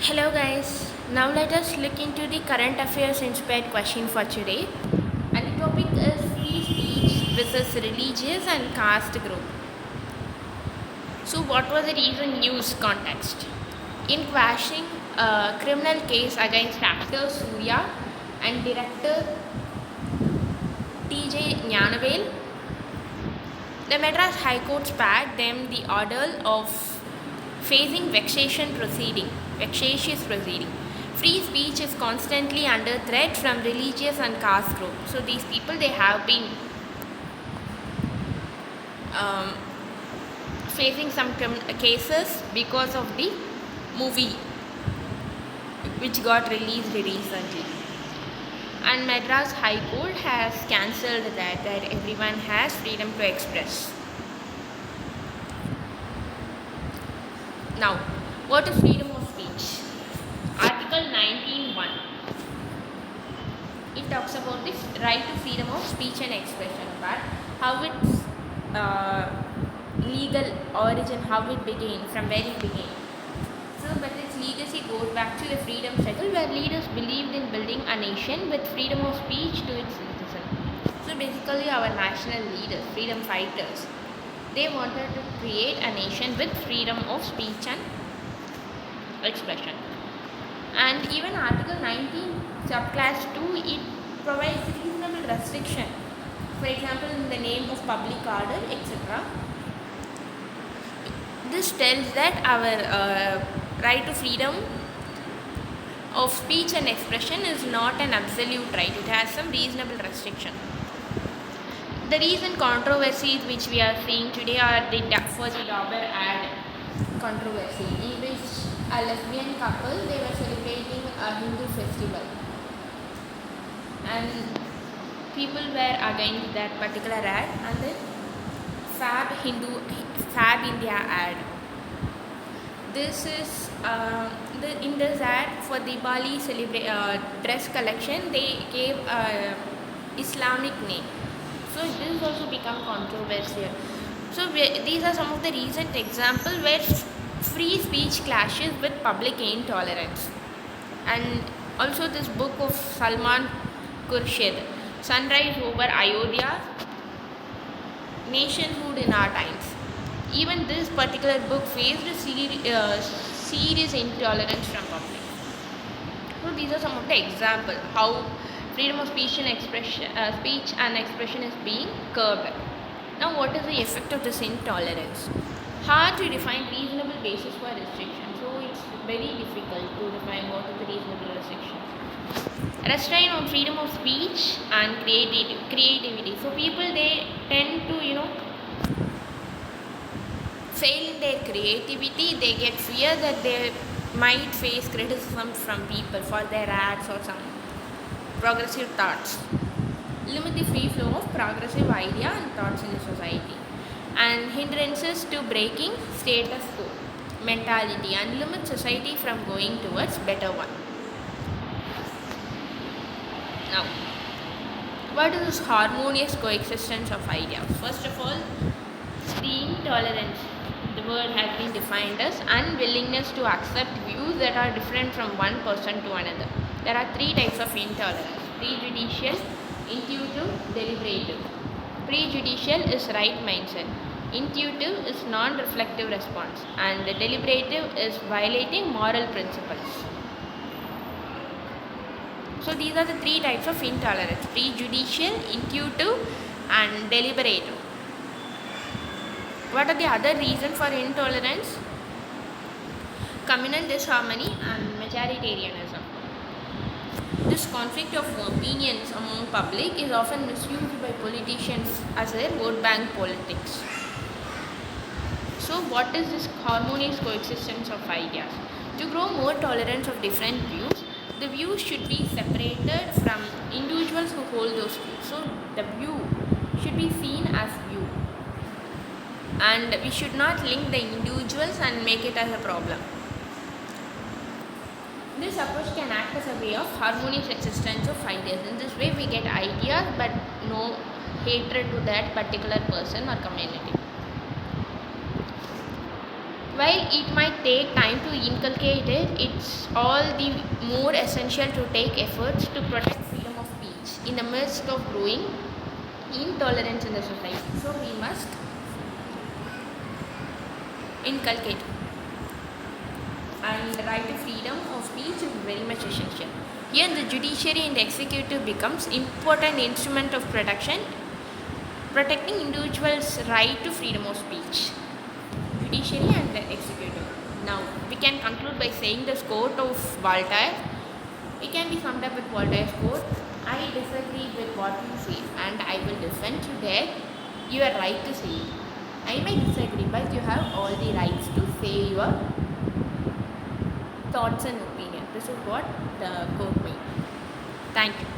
Hello guys, now let us look into the current affairs inspired question for today. And the topic is free speech versus religious and caste group. So what was the reason used context? In quashing a criminal case against actor Surya and director TJ Gnanavel, the Madras High Court spared them the ordeal of facing vexatious proceeding. Free speech is constantly under threat from religious and caste groups. So these people they have been um, facing some cases because of the movie which got released recently. And Madras High Court has cancelled that everyone has freedom to express. Now, what is freedom of speech? Article 19.1. It talks about the right to freedom of speech and expression, but how its legal origin, how it began, from where it began. So, but its legacy goes back to the freedom struggle where leaders believed in building a nation with freedom of speech to its citizens. So, basically, our national leaders, freedom fighters, they wanted to create a nation with freedom of speech and expression. And even Article 19, subclass 2, it provides reasonable restriction. For example, in the name of public order, etc. This tells that our right to freedom of speech and expression is not an absolute right. It has some reasonable restriction. The recent controversies which we are seeing today are the for the Dauber ad controversy, in which a lesbian couple they were celebrating a Hindu festival, and people were against that particular ad, and then Fab India ad. This is in this ad for the Bali dress collection they gave Islamic name. So this has also become controversial. So these are some of the recent examples where free speech clashes with public intolerance. And also this book of Salman Khurshid, Sunrise over Ayodhya, Nationhood in Our Times. Even this particular book faced serious intolerance from public. So these are some of the examples how freedom of speech and expression is being curbed. Now, what is the effect of this intolerance? Hard to define reasonable basis for restriction. So it's very difficult to define what is the reasonable restriction. Restraint on freedom of speech and creativity. So people they tend to fail in their creativity. They get fear that they might face criticism from people for their acts or some progressive thoughts. Limit the free flow of progressive idea and thoughts in the society, and hindrances to breaking status quo mentality and limit society from going towards better one. Now, what is this harmonious coexistence of ideas? First of all, the intolerance. The word has been defined as unwillingness to accept views that are different from one person to another. There are three types of intolerance: prejudicial, intuitive, deliberative. Prejudicial is right mindset, intuitive is non-reflective response, and the deliberative is violating moral principles. So these are the three types of intolerance: prejudicial, intuitive, and deliberative. What are the other reasons for intolerance? Communal disharmony and majoritarianism. This conflict of opinions among public is often misused by politicians as their vote bank politics. So what is this harmonious coexistence of ideas? To grow more tolerance of different views, the views should be separated from individuals who hold those views. So the view should be seen as view, and we should not link the individuals and make it as a problem. This approach can act as a way of harmonious existence of ideas. In this way, we get ideas but no hatred to that particular person or community. While it might take time to inculcate it, it's all the more essential to take efforts to protect freedom of speech in the midst of growing intolerance in the society. So we must inculcate, and the right to freedom of speech is very much essential. Here the judiciary and the executive becomes important instrument of protection, protecting individuals' right to freedom of speech. Judiciary and the executive. Now we can conclude by saying the quote of Voltaire. It can be summed up with Voltaire's quote: "I disagree with what you say, and I will defend you there. You are right to say it. I may disagree, but you have all the rights to say your thoughts and opinion." This is what the quote means. Thank you.